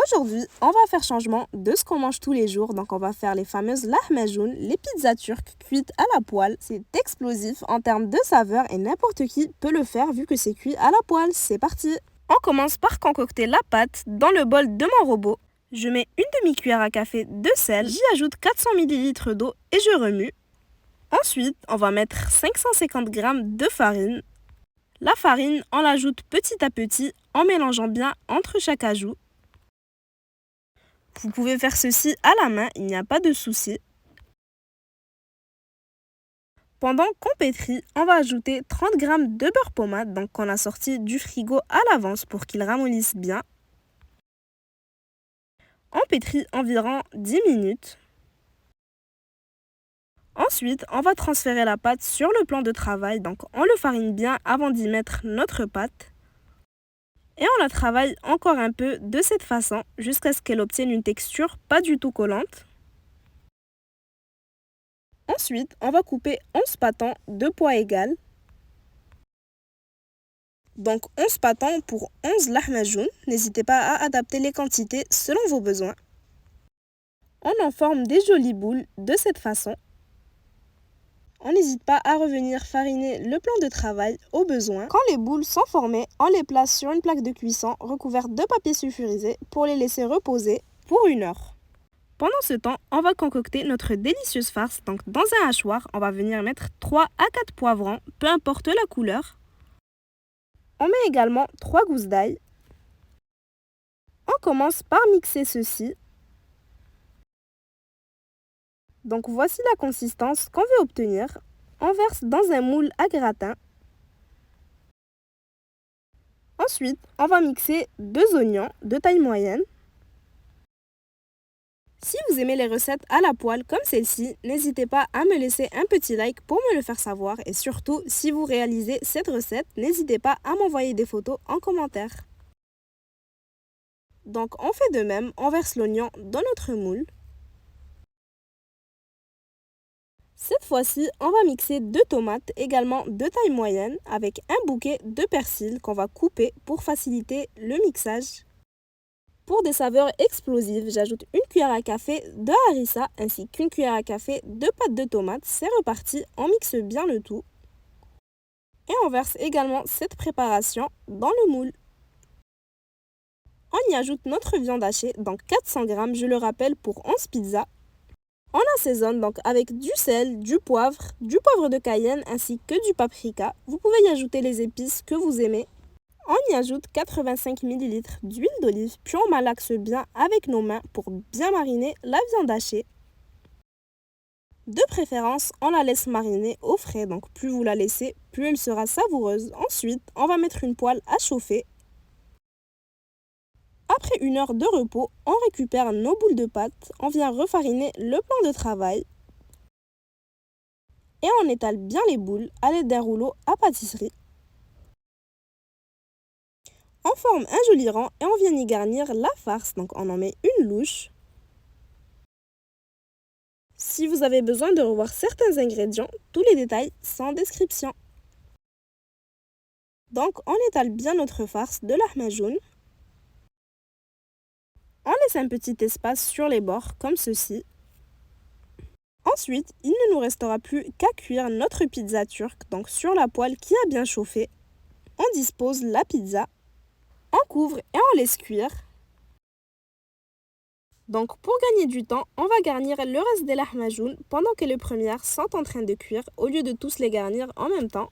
Aujourd'hui, on va faire changement de ce qu'on mange tous les jours. Donc, on va faire les fameuses lahmacun, les pizzas turques cuites à la poêle. C'est explosif en termes de saveur et n'importe qui peut le faire vu que c'est cuit à la poêle. C'est parti! On commence par concocter la pâte dans le bol de mon robot. Je mets une demi-cuillère à café de sel, j'y ajoute 400 ml d'eau et je remue. Ensuite, on va mettre 550 g de farine. La farine, on l'ajoute petit à petit en mélangeant bien entre chaque ajout. Vous pouvez faire ceci à la main, il n'y a pas de souci. Pendant qu'on pétrit, on va ajouter 30 g de beurre pommade, donc qu'on a sorti du frigo à l'avance pour qu'il ramollisse bien. On pétrit environ 10 minutes. Ensuite, on va transférer la pâte sur le plan de travail, donc on le farine bien avant d'y mettre notre pâte. Et on la travaille encore un peu de cette façon jusqu'à ce qu'elle obtienne une texture pas du tout collante. Ensuite, on va couper 11 pâtons de poids égal. Donc 11 pâtons pour 11 lahmacun. N'hésitez pas à adapter les quantités selon vos besoins. On en forme des jolies boules de cette façon. On n'hésite pas à revenir fariner le plan de travail au besoin. Quand les boules sont formées, on les place sur une plaque de cuisson recouverte de papier sulfurisé pour les laisser reposer pour 1 heure. Pendant ce temps, on va concocter notre délicieuse farce. Donc dans un hachoir, on va venir mettre 3 à 4 poivrons, peu importe la couleur. On met également 3 gousses d'ail. On commence par mixer ceci. Donc voici la consistance qu'on veut obtenir. On verse dans un moule à gratin. Ensuite, on va mixer 2 oignons de taille moyenne. Si vous aimez les recettes à la poêle comme celle-ci, n'hésitez pas à me laisser un petit like pour me le faire savoir. Et surtout, si vous réalisez cette recette, n'hésitez pas à m'envoyer des photos en commentaire. Donc on fait de même, on verse l'oignon dans notre moule. Cette fois-ci, on va mixer 2 tomates également de taille moyenne avec un bouquet de persil qu'on va couper pour faciliter le mixage. Pour des saveurs explosives, j'ajoute une cuillère à café de harissa ainsi qu'une cuillère à café de pâte de tomate. C'est reparti, on mixe bien le tout. Et on verse également cette préparation dans le moule. On y ajoute notre viande hachée, donc 400 g, je le rappelle, pour 11 pizzas. On assaisonne donc avec du sel, du poivre de cayenne ainsi que du paprika. Vous pouvez y ajouter les épices que vous aimez. On y ajoute 85 ml d'huile d'olive, puis on malaxe bien avec nos mains pour bien mariner la viande hachée. De préférence, on la laisse mariner au frais, donc plus vous la laissez, plus elle sera savoureuse. Ensuite, on va mettre une poêle à chauffer. Après 1 heure de repos, on récupère nos boules de pâte, on vient refariner le plan de travail et on étale bien les boules à l'aide d'un rouleau à pâtisserie. On forme un joli rang et on vient y garnir la farce, donc on en met une louche. Si vous avez besoin de revoir certains ingrédients, tous les détails sont en description. Donc on étale bien notre farce de lahmacun. On laisse un petit espace sur les bords, comme ceci. Ensuite, il ne nous restera plus qu'à cuire notre pizza turque, donc sur la poêle qui a bien chauffé. On dispose la pizza, on couvre et on laisse cuire. Donc pour gagner du temps, on va garnir le reste des lahmacun pendant que les premières sont en train de cuire, au lieu de tous les garnir en même temps.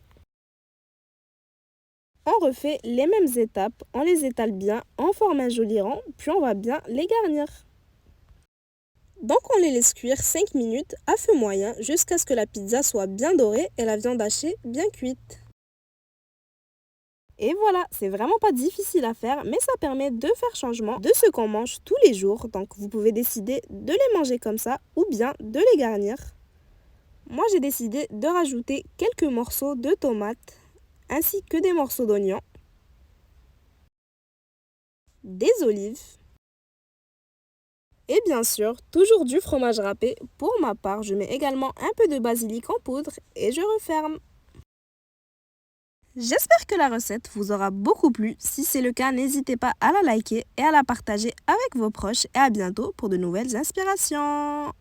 On refait les mêmes étapes, on les étale bien, on forme un joli rang, puis on va bien les garnir. Donc on les laisse cuire 5 minutes à feu moyen jusqu'à ce que la pizza soit bien dorée et la viande hachée bien cuite. Et voilà, c'est vraiment pas difficile à faire, mais ça permet de faire changement de ce qu'on mange tous les jours. Donc vous pouvez décider de les manger comme ça ou bien de les garnir. Moi j'ai décidé de rajouter quelques morceaux de tomates ainsi que des morceaux d'oignons, des olives et bien sûr toujours du fromage râpé. Pour ma part, je mets également un peu de basilic en poudre et je referme. J'espère que la recette vous aura beaucoup plu. Si c'est le cas, n'hésitez pas à la liker et à la partager avec vos proches. Et à bientôt pour de nouvelles inspirations.